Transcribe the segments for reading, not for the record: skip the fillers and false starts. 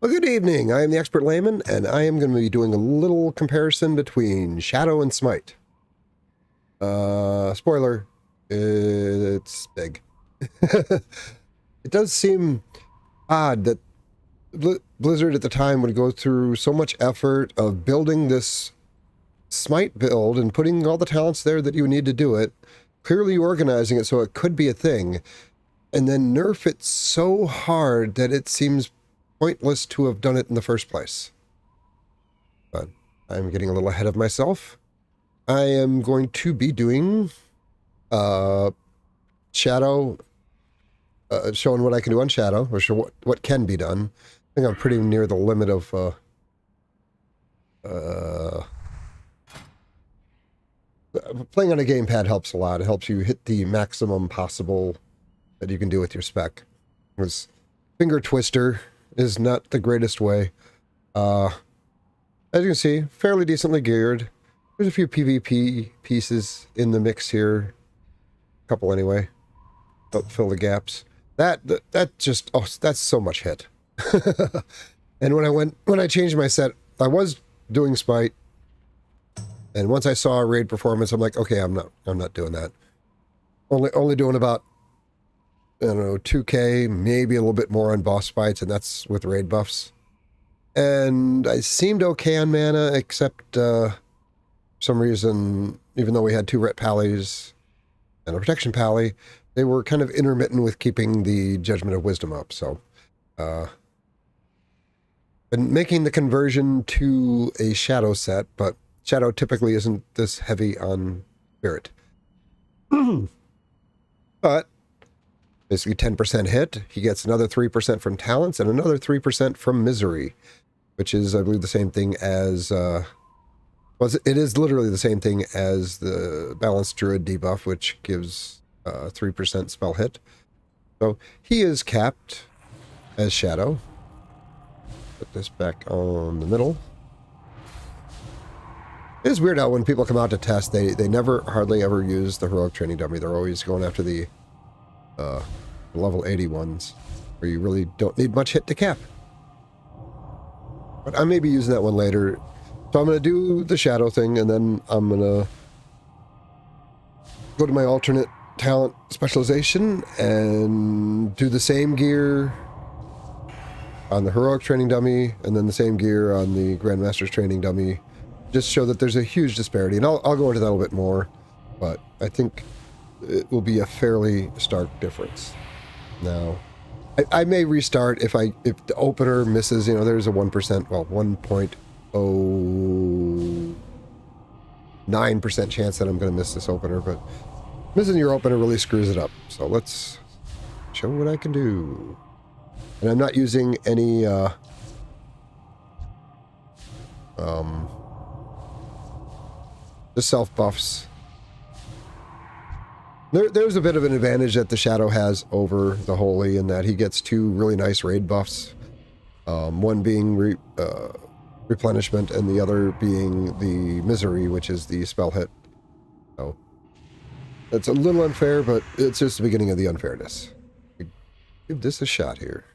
Well, good evening. I am the Expert Layman, and I am going to be doing a little comparison between Shadow and Smite. Spoiler, it's big. It does seem odd that Blizzard at the time would go through so much effort of building this Smite build and putting all the talents there that you need to do it, clearly organizing it so it could be a thing, and then nerf it so hard that it seems pointless to have done it in the first place. But I'm getting a little ahead of myself. I am going to be doing Shadow, showing what I can do on Shadow, or show what can be done. I think I'm pretty near the limit of playing on a gamepad helps a lot. It helps you hit the maximum possible that you can do with your spec. Because finger twister is not the greatest way. As you can see, fairly decently geared. There's a few PvP pieces in the mix here. A couple anyway. Help fill the gaps. That just, oh, that's so much hit. And when I changed my set, I was doing Smite. And once I saw a raid performance, I'm like, okay, I'm not doing that. Only doing about, I don't know, 2K, maybe a little bit more on boss fights, and that's with raid buffs. And I seemed okay on mana, except for some reason, even though we had 2 ret pallies and a protection pally, they were kind of intermittent with keeping the Judgment of Wisdom up. So, and making the conversion to a Shadow set, but Shadow typically isn't this heavy on Spirit. But basically 10% hit. He gets another 3% from talents and another 3% from misery, which is, I believe, the same thing as... it is literally the same thing as the Balanced Druid debuff, which gives 3% spell hit. So he is capped as Shadow. Put this back on the middle. It is weird how when people come out to test, they never hardly ever use the heroic training dummy. They're always going after the level 80 ones, where you really don't need much hit to cap. But I may be using that one later. So I'm going to do the Shadow thing, and then I'm going to go to my alternate talent specialization and do the same gear on the heroic training dummy, and then the same gear on the Grandmaster's training dummy. Just show that there's a huge disparity, and I'll go into that a little bit more, but I think it will be a fairly stark difference. Now, I may restart if the opener misses. You know, there's a 1%, well, 1.09% chance that I'm going to miss this opener, but missing your opener really screws it up. So let's show what I can do. And I'm not using any the self buffs. There's a bit of an advantage that the Shadow has over the Holy in that he gets 2 really nice raid buffs. One being replenishment, and the other being the misery, which is the spell hit. So it's a little unfair, but it's just the beginning of the unfairness. Give this a shot here.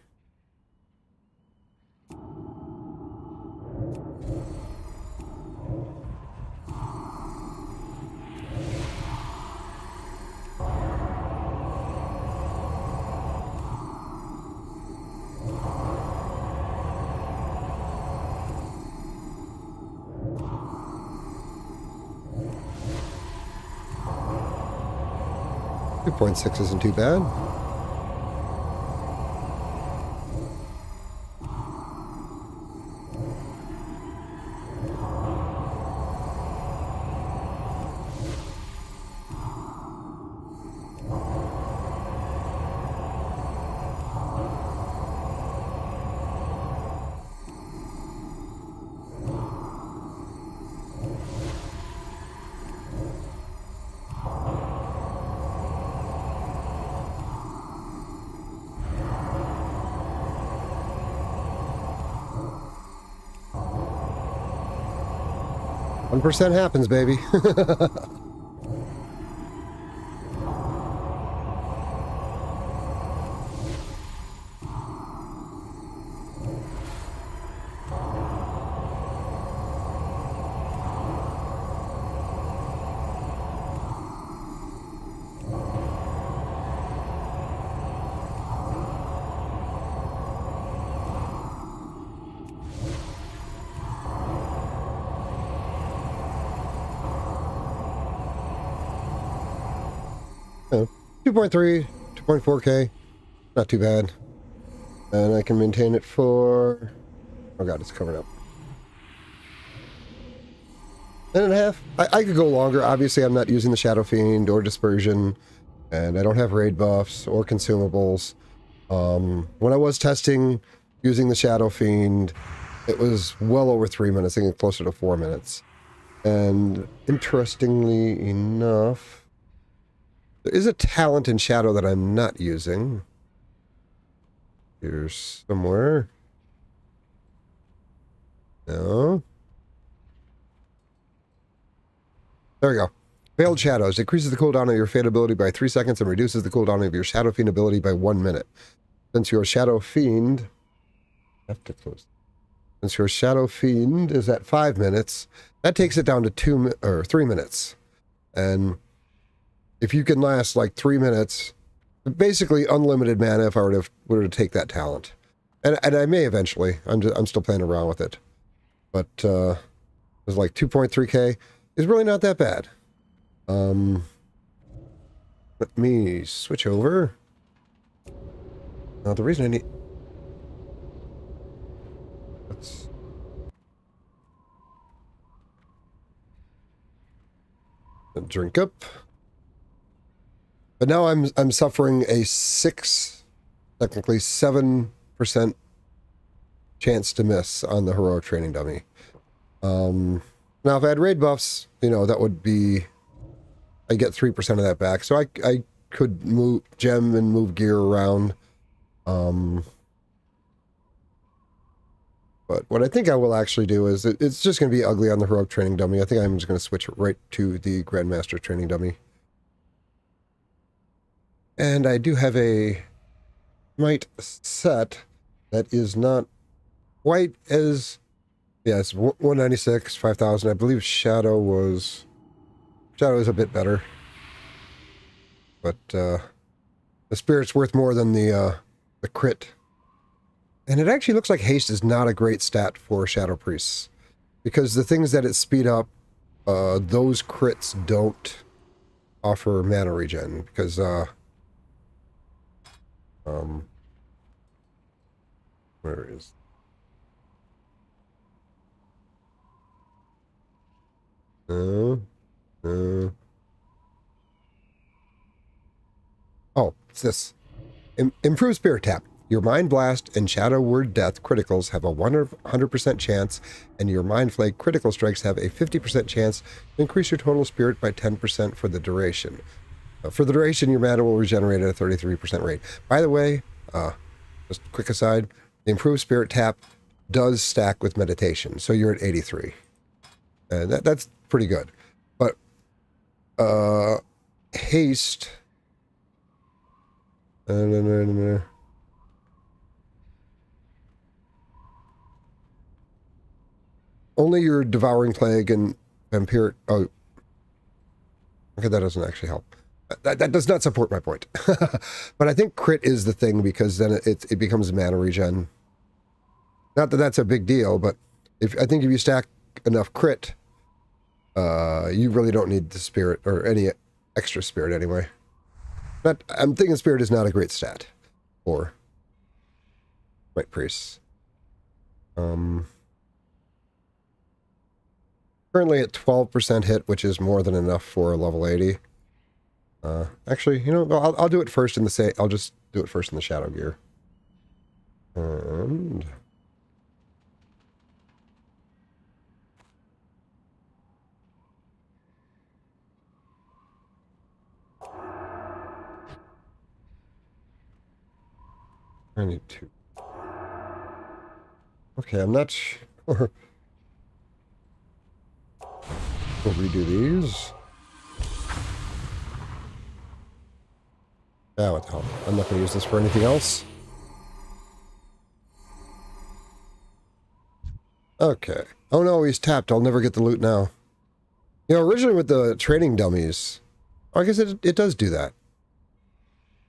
.6 isn't too bad. % happens, baby. 2.3, 2.4K, not too bad. And I can maintain it for, oh god, it's covered up. 10.5. I could go longer. Obviously, I'm not using the Shadow Fiend or Dispersion, and I don't have raid buffs or consumables. When I was testing using the Shadow Fiend, it was well over 3 minutes, I think closer to 4 minutes. And interestingly enough, there is a talent in Shadow that I'm not using. Here's somewhere. No. There we go. Veiled Shadows. Decreases the cooldown of your Fade ability by 3 seconds and reduces the cooldown of your Shadow Fiend ability by 1 minute. Since your Shadow Fiend... I have to close. Since your Shadow Fiend is at 5 minutes, that takes it down to 3 minutes. And if you can last like 3 minutes, basically unlimited mana if I were to take that talent. And I may eventually. I'm still playing around with it. But it's like 2.3k is really not that bad. Let me switch over. Now the reason I need... Let's... Drink up. But now I'm suffering a 6, technically 7% chance to miss on the heroic training dummy. Now if I had raid buffs, you know, that would be, I get 3% of that back. So I could move gem and move gear around. But what I think I will actually do is it's just going to be ugly on the heroic training dummy. I think I'm just going to switch right to the Grandmaster training dummy. And I do have a Smite set that is not quite as... Yeah, it's 196, 5,000. I believe Shadow is a bit better. But the Spirit's worth more than the crit. And it actually looks like Haste is not a great stat for Shadow Priests. Because the things that it speed up, those crits don't offer mana regen. Because, where is... Oh, it's this. Improved Spirit Tap. Your Mind Blast and Shadow Word Death criticals have a 100% chance, and your Mind Flake critical strikes have a 50% chance to increase your total spirit by 10% for the duration. For the duration, your mana will regenerate at a 33% rate. By the way, just a quick aside, the Improved Spirit Tap does stack with meditation, so you're at 83. And that's pretty good. But haste... Only your Devouring Plague and Vampiric... Oh. Okay, that doesn't actually help. That does not support my point. But I think crit is the thing, because then it becomes mana regen. Not that that's a big deal, but I think if you stack enough crit, you really don't need the spirit, or any extra spirit anyway. I'm thinking spirit is not a great stat for White Priests. Currently at 12% hit, which is more than enough for a level 80. Actually, you know, I'll do it first in the I'll just do it first in the Shadow Gear. And... I need to... Okay, I'm not sure. We'll redo these. Ah, what the hell. I'm not going to use this for anything else. Okay. Oh no, he's tapped. I'll never get the loot now. You know, originally with the training dummies, I guess it does do that.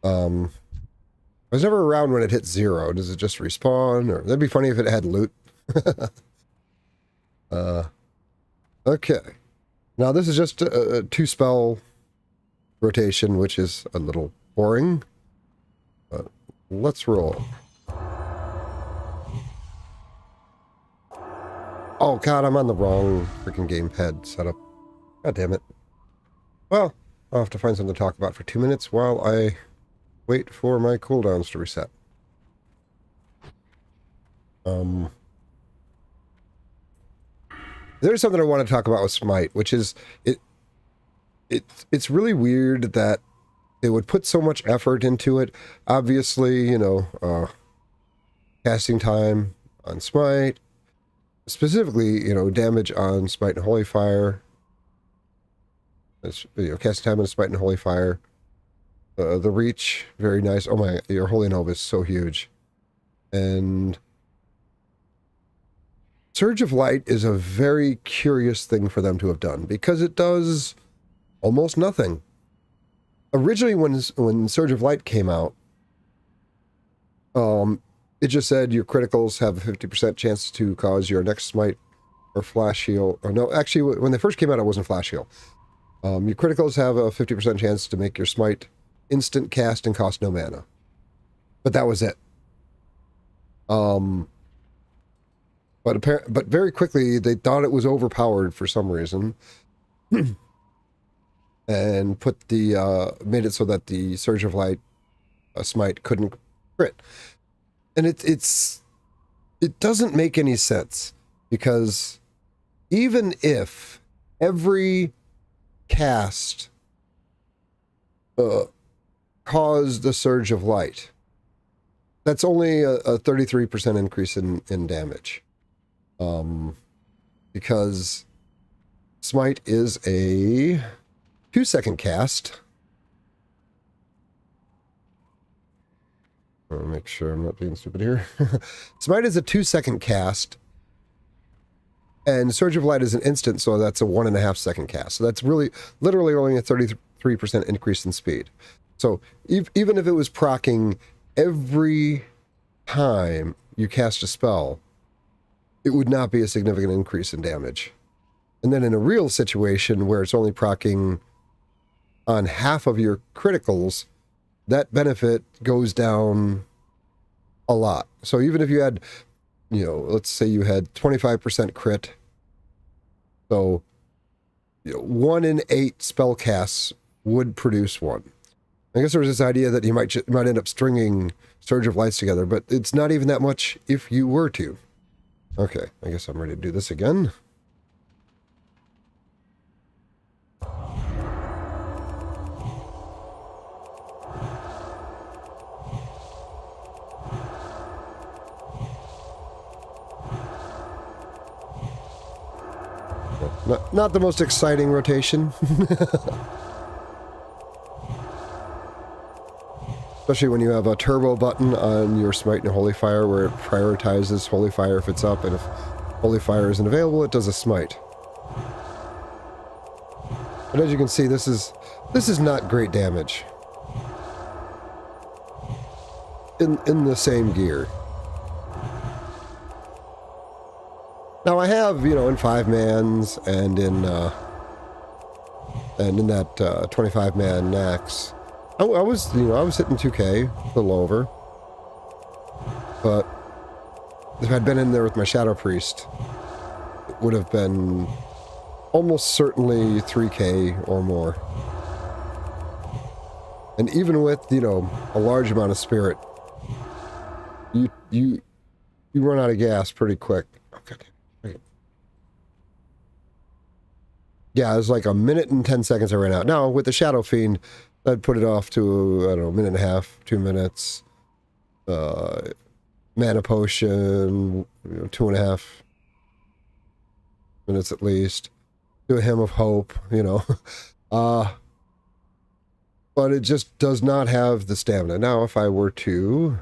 I was never around when it hit 0. Does it just respawn? Or that'd be funny if it had loot. Okay. Now this is just a 2-spell rotation, which is a little boring. But let's roll. Oh god, I'm on the wrong freaking gamepad setup. God damn it. Well, I'll have to find something to talk about for 2 minutes while I wait for my cooldowns to reset. There's something I want to talk about with Smite, which is it's really weird that they would put so much effort into it. Obviously, you know, casting time on Smite, specifically, you know, damage on Smite and Holy Fire. You know, casting time on Smite and Holy Fire. The reach, very nice. Oh my, your Holy Nova is so huge. And Surge of Light is a very curious thing for them to have done, because it does almost nothing. Originally, when Surge of Light came out, it just said your criticals have a 50% chance to cause your next Smite or Flash Heal. Or no, actually, when they first came out, it wasn't Flash Heal. Your criticals have a 50% chance to make your Smite instant cast and cost no mana. But that was it. But very quickly, they thought it was overpowered for some reason. And put the, made it so that the Surge of Light Smite couldn't crit. And it doesn't make any sense, because even if every cast caused the Surge of Light, that's only a 33% increase in damage. Because Smite is a 2-second cast. I'll make sure I'm not being stupid here. Smite is a 2-second cast, and Surge of Light is an instant, so that's a 1.5-second cast. So that's really, literally only a 33% increase in speed. So even if it was proccing every time you cast a spell, it would not be a significant increase in damage. And then in a real situation where it's only proccing on half of your criticals, that benefit goes down a lot. So even if you had, you know, let's say you had 25% crit, so, you know, 1 in 8 spell casts would produce one. I guess there was this idea that you might end up stringing Surge of Lights together, but it's not even that much if you were to. Okay, I guess I'm ready to do this again. Not the most exciting rotation. Especially when you have a turbo button on your Smite and Holy Fire, where it prioritizes Holy Fire if it's up, and if Holy Fire isn't available, it does a Smite. But as you can see, this is not great damage in the same gear. Now I have, you know, in 5-mans and in that 25-man Nax, I was hitting 2K, a little over. But if I'd been in there with my Shadow Priest, it would have been almost certainly 3K or more. And even with, you know, a large amount of spirit, you run out of gas pretty quick. Okay. Yeah, it was like 1 minute and 10 seconds I ran out. Now, with the Shadow Fiend, I'd put it off to, I don't know, 1.5, 2 minutes. Mana Potion, you know, 2.5 minutes at least. Do a Hymn of Hope, you know. But it just does not have the stamina. Now, if I were to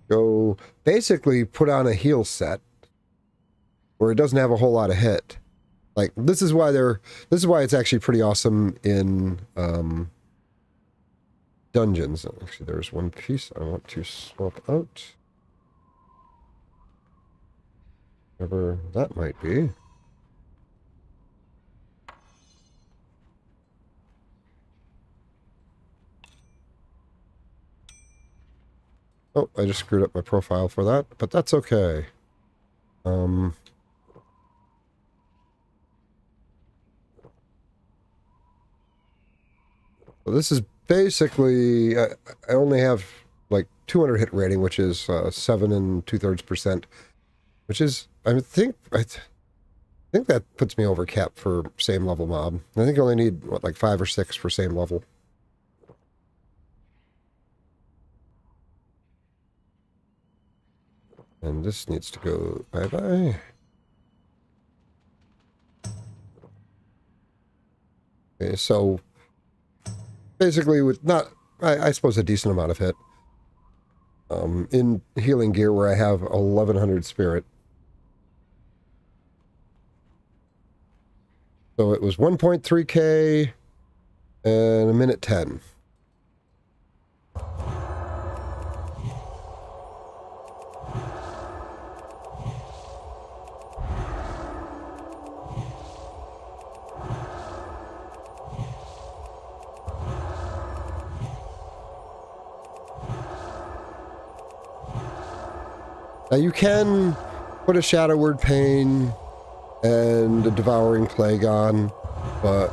go basically put on a heal set where it doesn't have a whole lot of hit. Like, this is why it's actually pretty awesome in dungeons. Actually, there's one piece I want to swap out. Whatever that might be. Oh, I just screwed up my profile for that, but that's okay. So this is basically, I only have like 200 hit rating, which is 7 2/3%, which is, I think that puts me over cap for same level mob. I think I only need, what, like 5 or 6 for same level. And this needs to go bye-bye. Okay, so basically with not, I suppose a decent amount of hit. In healing gear where I have 1100 spirit. So it was 1.3k and a minute 10. Now you can put a Shadow Word Pain and a Devouring Plague on, but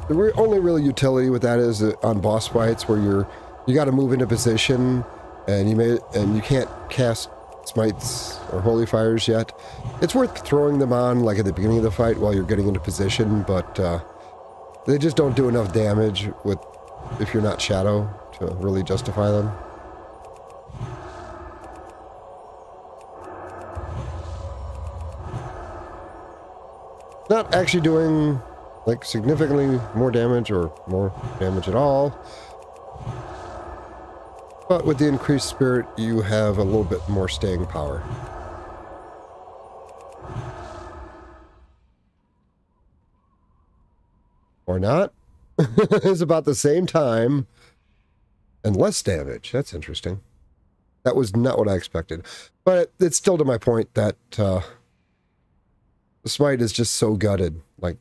the only real utility with that is on boss fights where you got to move into position and you can't cast Smites or Holy Fires yet. It's worth throwing them on like at the beginning of the fight while you're getting into position, but they just don't do enough damage if you're not Shadow to really justify them. Not actually doing like significantly more damage or more damage at all. But with the increased spirit, you have a little bit more staying power. Or not. It's about the same time and less damage. That's interesting. That was not what I expected. But it's still to my point that the Smite is just so gutted. Like,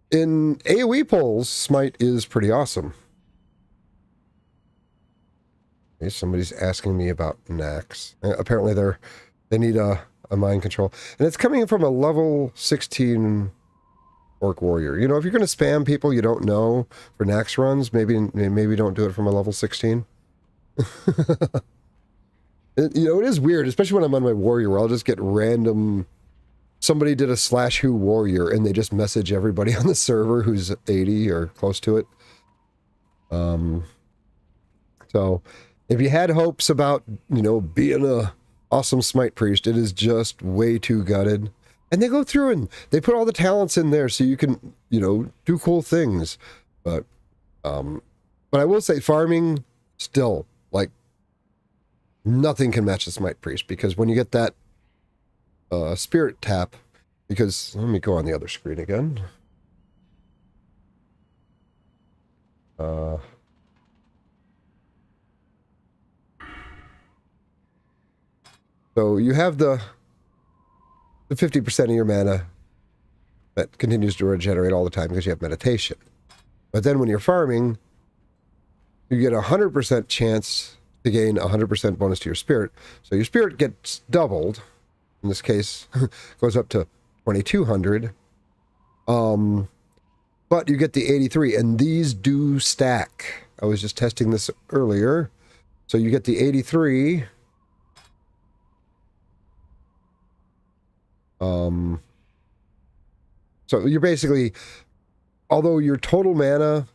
in AoE pulls, Smite is pretty awesome. Okay, somebody's asking me about Nax. Apparently they need a mind control. And it's coming from a level 16 Orc Warrior. You know, if you're going to spam people you don't know for Nax runs, maybe don't do it from a level 16. It is weird, especially when I'm on my Warrior, where I'll just get random... Somebody did a /who warrior, and they just message everybody on the server who's 80 or close to it. So, if you had hopes about, being a awesome Smite priest, it is just way too gutted. And they go through and they put all the talents in there so you can, do cool things. But I will say farming, still, like, nothing can match the Smite priest, because when you get that spirit tap, because let me go on the other screen again. So you have the 50% of your mana that continues to regenerate all the time because you have meditation. But then when you're farming, you get a 100% chance to gain 100% bonus to your spirit. So your spirit gets doubled. In this case, goes up to 2,200. But you get the 83, and these do stack. I was just testing this earlier. So you get the 83. So you're basically, although your total mana,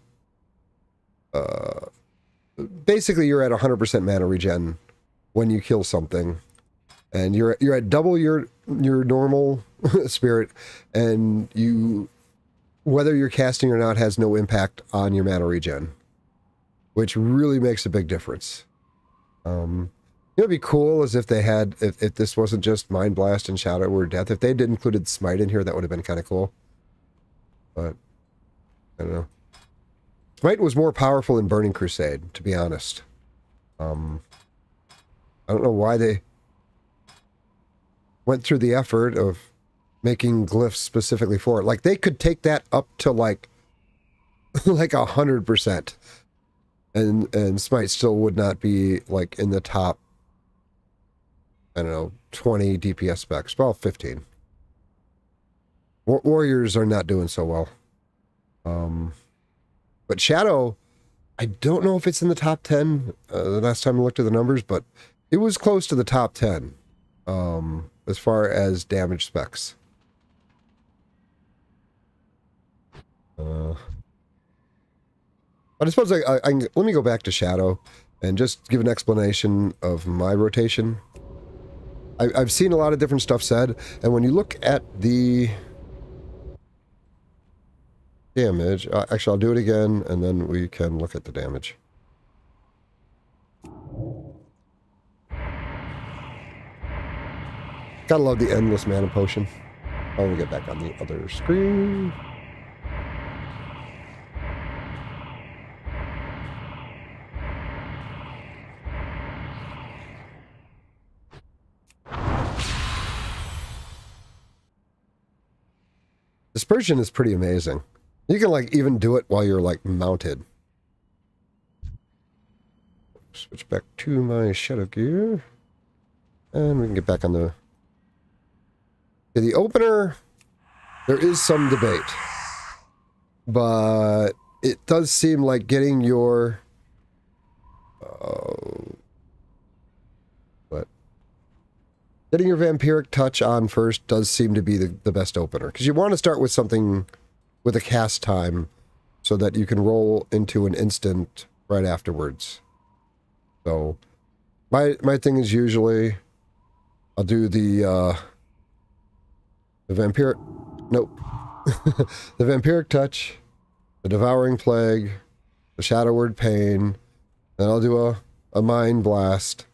basically you're at 100% mana regen when you kill something. And you're at double your normal spirit, and whether you're casting or not has no impact on your mana regen, which really makes a big difference. It'd be cool as if they had, if this wasn't just Mind Blast and Shadow Word Death. If they did included Smite in here, that would have been kind of cool. But I don't know. Smite was more powerful in Burning Crusade, to be honest. I don't know why they... went through the effort of making glyphs specifically for it. Like, they could take that up to like 100%, and Smite still would not be like in the top, I don't know, 20 DPS specs. Well, 15. Warriors are not doing so well. But Shadow, I don't know if it's in the top 10 the last time I looked at the numbers, but it was close to the top 10 as far as damage specs. But I suppose I can, let me go back to Shadow and just give an explanation of my rotation. I've seen a lot of different stuff said, and when you look at the damage, actually I'll do it again, and then we can look at the damage. Gotta love the endless mana potion. Let me get back on the other screen. Dispersion is pretty amazing. You can like even do it while you're like mounted. Switch back to my shadow gear. And we can get back on the opener. There is some debate. But it does seem like getting your getting your vampiric touch on first does seem to be the best opener. Because you want to start with something with a cast time so that you can roll into an instant right afterwards. So my thing is usually I'll do the vampiric, nope, the vampiric touch, the devouring plague, the shadow word pain, then I'll do a mind blast,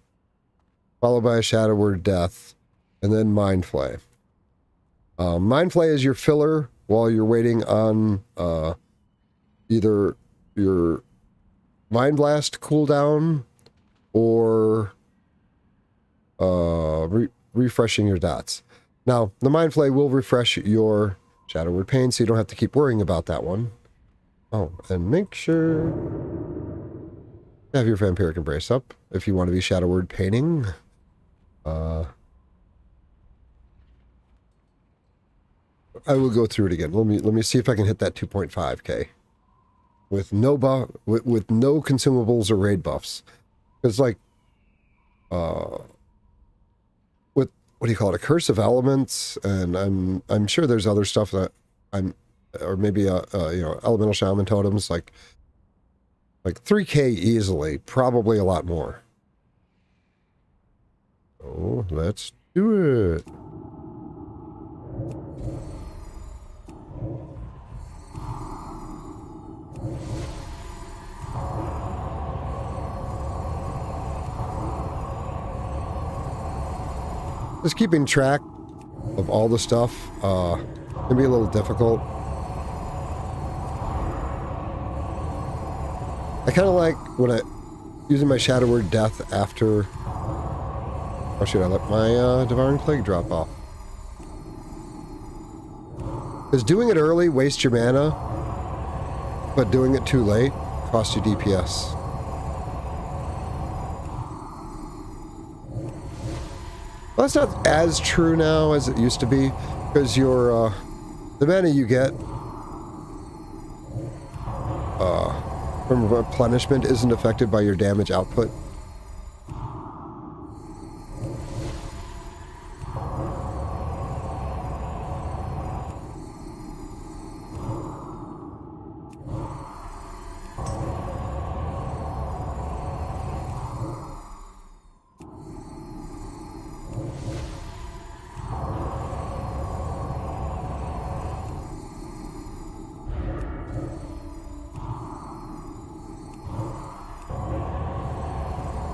followed by a shadow word death, and then mind flay. Mind flay is your filler while you're waiting on either your mind blast cooldown or refreshing your dots. Now, the mind flay will refresh your shadow word pain, so you don't have to keep worrying about that one. Oh, and make sure to have your vampiric embrace up if you want to be shadow word paining. I will go through it again. Let me see if I can hit that 2.5k with no buff, with no consumables or raid buffs. Because like, with what do you call it, a curse of elements, and I'm sure there's other stuff that or maybe you know, elemental shaman totems, like 3k easily, probably a lot more. So let's do it. Just keeping track of all the stuff can be a little difficult. I kind of like when using my shadow word death after. Oh shoot! I let my devouring plague drop off. Because doing it early wastes your mana, but doing it too late costs you DPS. Well, that's not as true now as it used to be, because your the mana you get from replenishment isn't affected by your damage output.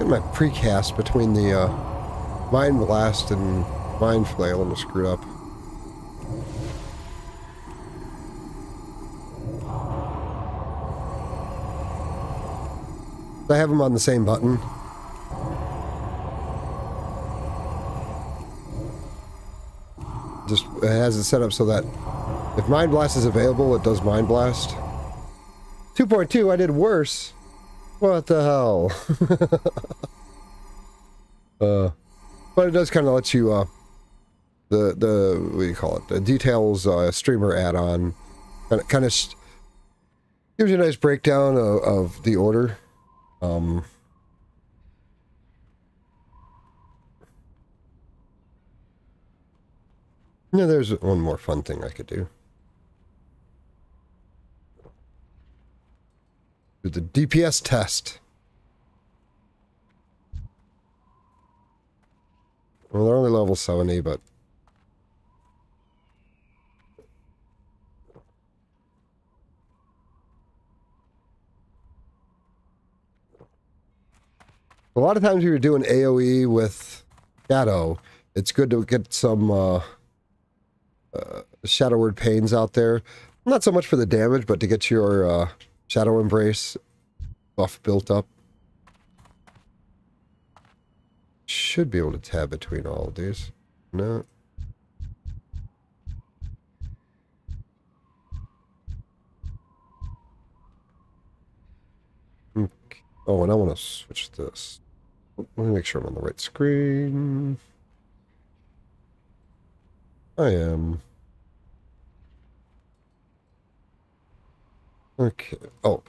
My precast between the Mind Blast and Mind Flail and screwed up. I have them on the same button. Just it has it set up so that if Mind Blast is available, it does Mind Blast. 2.2, I did worse. What the hell? But it does kind of let you, what do you call it? The Details streamer add-on. Kind of gives you a nice breakdown of the order. Yeah, there's one more fun thing I could do. Do the DPS test. Well, they're only level 70, but... A lot of times when you're doing AoE with Shadow, it's good to get some Shadow Word Pains out there. Not so much for the damage, but to get your Shadow Embrace buff built up. Should be able to tab between all of these. No. Okay. Oh, and I want to switch this. Let me make sure I'm on the right screen. I am. Okay. Oh.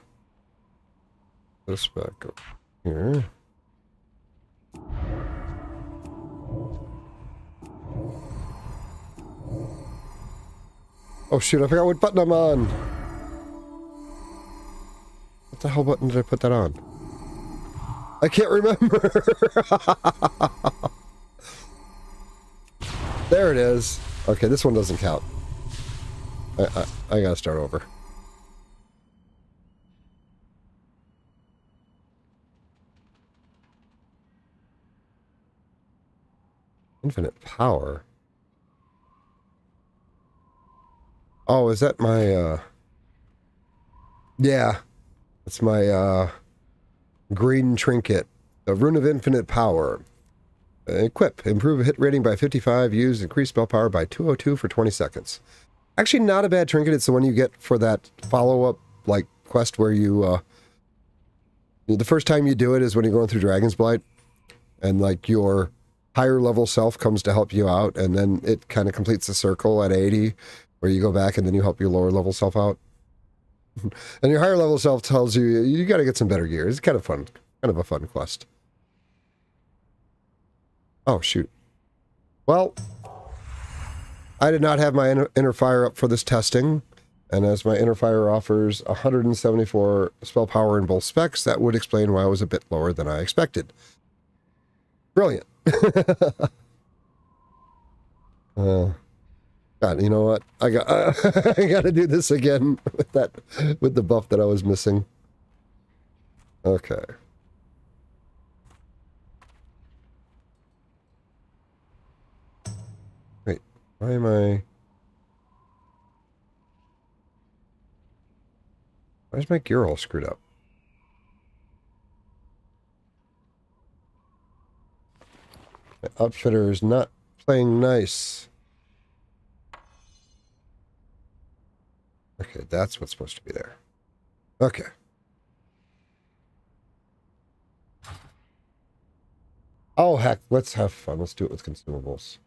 This back up here. Oh shoot, I forgot what button I'm on. What the hell button did I put that on? I can't remember. There it is. Okay, this one doesn't count. I gotta start over. Infinite power. Oh, is that my yeah. It's my green trinket. A rune of infinite power. Equip. Improve hit rating by 55. Use increase spell power by 202 for 20 seconds. Actually, not a bad trinket. It's the one you get for that follow-up like quest where you the first time you do it is when you're going through Dragon's Blight, and like your higher level self comes to help you out, and then it kind of completes the circle at 80, where you go back and then you help your lower level self out. And your higher level self tells you, you got to get some better gear. It's kind of fun. Kind of a fun quest. Oh, shoot. Well, I did not have my inner fire up for this testing. And as my inner fire offers 174 spell power in both specs, that would explain why I was a bit lower than I expected. Brilliant. God, you know what? I got to do this again with the buff that I was missing. Okay. Wait, why am I? Why is my gear all screwed up? My outfitter is not playing nice. Okay, that's what's supposed to be there. Okay. Oh, heck, let's have fun. Let's do it with consumables.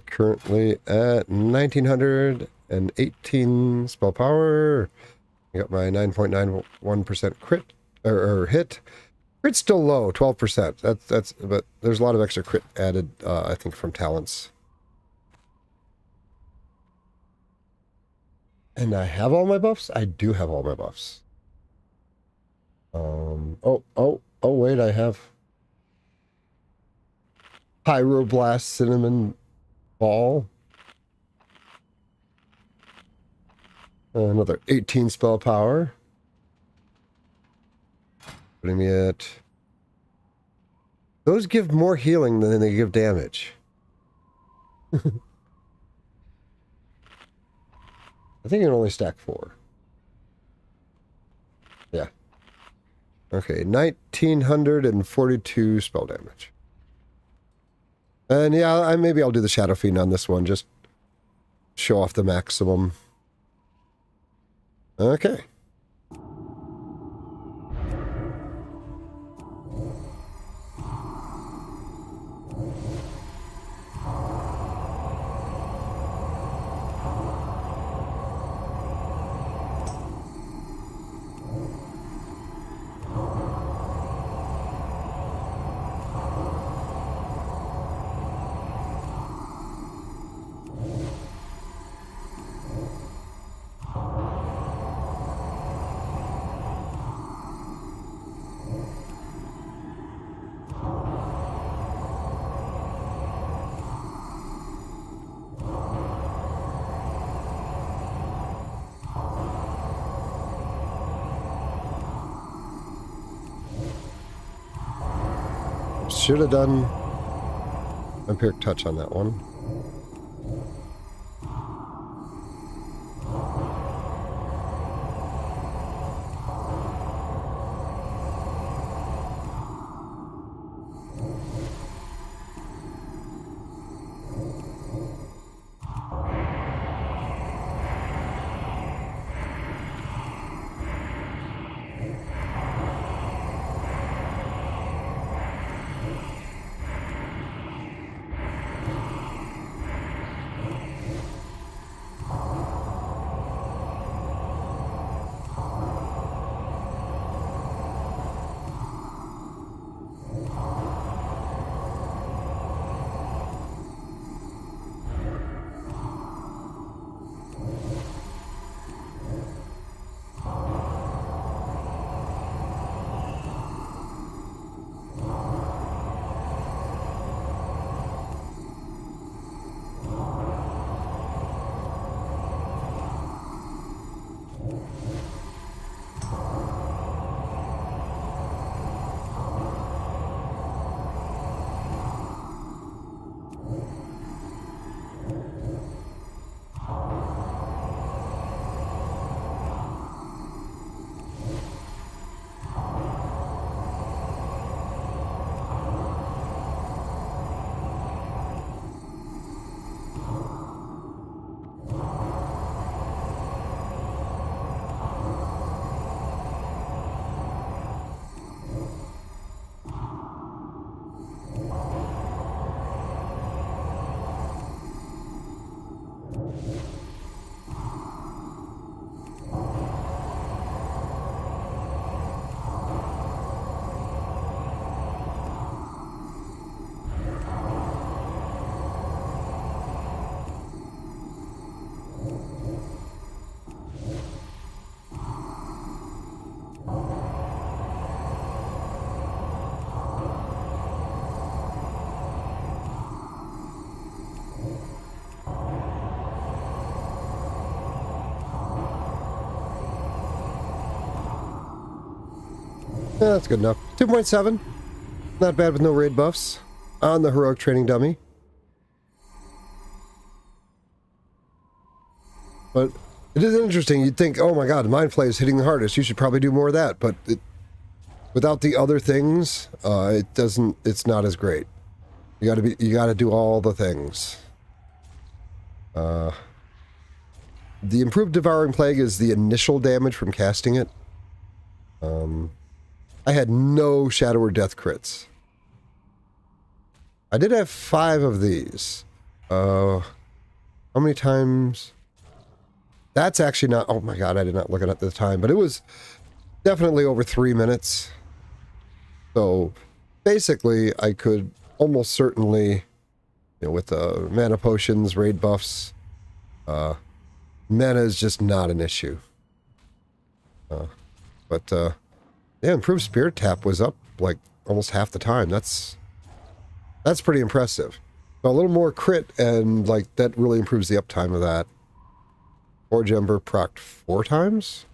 Currently at 1918 spell power. I got my 9.91% crit or hit. Crit's still low, 12%. That's but there's a lot of extra crit added, I think, from talents. And I have all my buffs? I do have all my buffs. Oh, wait, I have Pyroblast Cinnamon Ball. Another 18 spell power. Putting me at... Those give more healing than they give damage. I think you can only stack 4. Yeah. Okay, 1942 spell damage. And yeah, maybe I'll do the Shadow Fiend on this one, just show off the maximum. Okay. Should have done Vampiric Touch on that one. Yeah, that's good enough. 2.7. Not bad with no raid buffs on the heroic training dummy. But it is interesting. You'd think, oh my god, Mind Flay is hitting the hardest. You should probably do more of that. But without the other things, it doesn't. It's not as great. You gotta do all the things. The improved Devouring Plague is the initial damage from casting it. I had no Shadow or Death crits. I did have 5 of these. How many times? That's actually not... Oh my god, I did not look it up at the time. But it was definitely over 3 minutes. So, basically, I could almost certainly... You know, with the mana potions, raid buffs... mana is just not an issue. Yeah, improved Spirit Tap was up, like, almost half the time. That's pretty impressive. So a little more crit, and, like, that really improves the uptime of that. Forge Ember procced 4 times?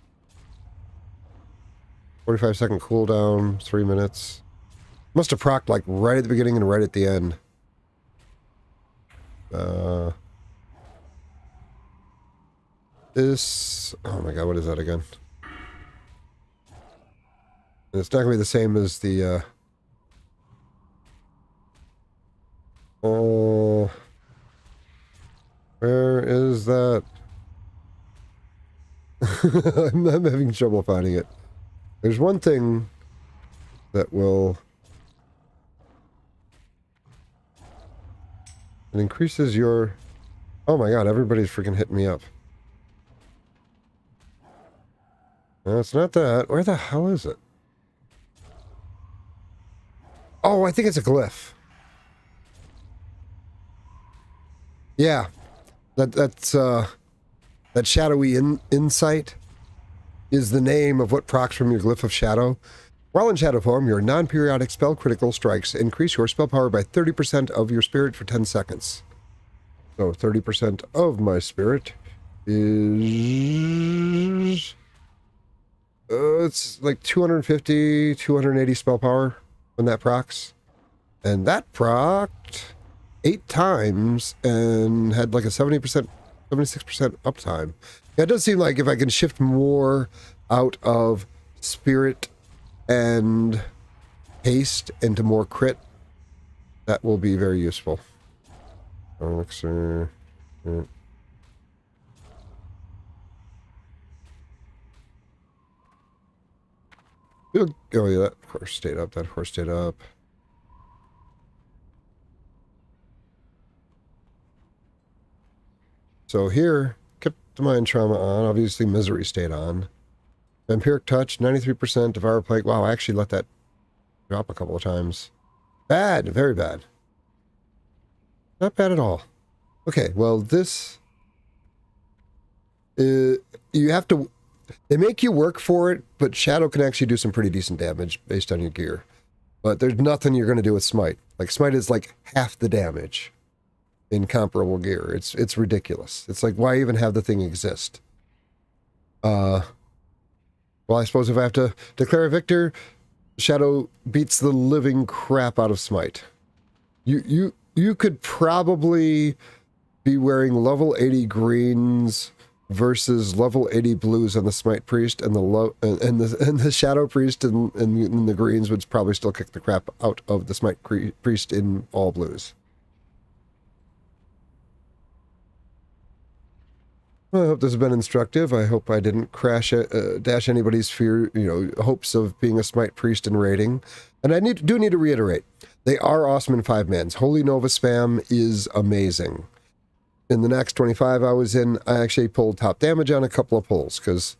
45-second cooldown, 3 minutes. Must have procced like right at the beginning and right at the end. This... Oh my god, what is that again? It's not going to be the same as the... where is that? I'm having trouble finding it. There's one thing that will... It increases your... Oh my god, everybody's freaking hitting me up. No, it's not that. Where the hell is it? Oh, I think it's a glyph. Yeah. That's that shadowy insight is the name of what procs from your glyph of shadow. While in shadow form, your non-periodic spell critical strikes increase your spell power by 30% of your spirit for 10 seconds. So 30% of my spirit is... it's like 250, 280 spell power when that procs. And that procced 8 times and had like a 70%, 76% uptime. Yeah, it does seem like if I can shift more out of spirit and haste into more crit, that will be very useful. Elixir. Yeah. Oh yeah, that horse stayed up. That horse stayed up. So here, kept the mind trauma on. Obviously, misery stayed on. Vampiric touch, 93%. Devour plague. Wow, I actually let that drop a couple of times. Bad, very bad. Not bad at all. Okay, well, this... you have to... They make you work for it, but Shadow can actually do some pretty decent damage based on your gear. But there's nothing you're going to do with Smite. Like, Smite is like half the damage in comparable gear. It's ridiculous. It's like, why even have the thing exist? Well, I suppose if I have to declare a victor, Shadow beats the living crap out of Smite. You could probably be wearing level 80 greens versus level 80 blues on the Smite Priest, and the Shadow Priest and the greens would probably still kick the crap out of the Smite Priest in all blues. Well, I hope this has been instructive. I hope I didn't dash anybody's hopes of being a Smite Priest in raiding. And I do need to reiterate, they are awesome in 5-mans. Holy Nova spam is amazing. In the next 25 I was in, I actually pulled top damage on a couple of pulls, because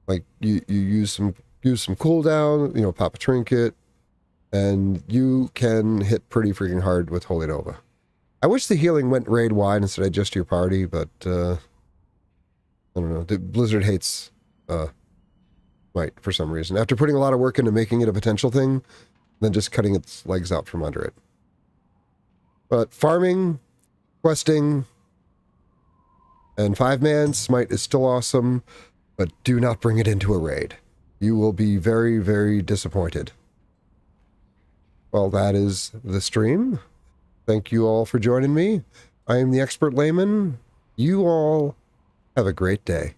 like you use some cooldown, pop a trinket, and you can hit pretty freaking hard with Holy Nova. I wish the healing went raid wide instead of just your party, but I don't know. The Blizzard hates Smite for some reason. After putting a lot of work into making it a potential thing, then just cutting its legs out from under it. But farming, questing, and 5-man Smite is still awesome, but do not bring it into a raid. You will be very, very disappointed. Well, that is the stream. Thank you all for joining me. I am the Expert Layman. You all have a great day.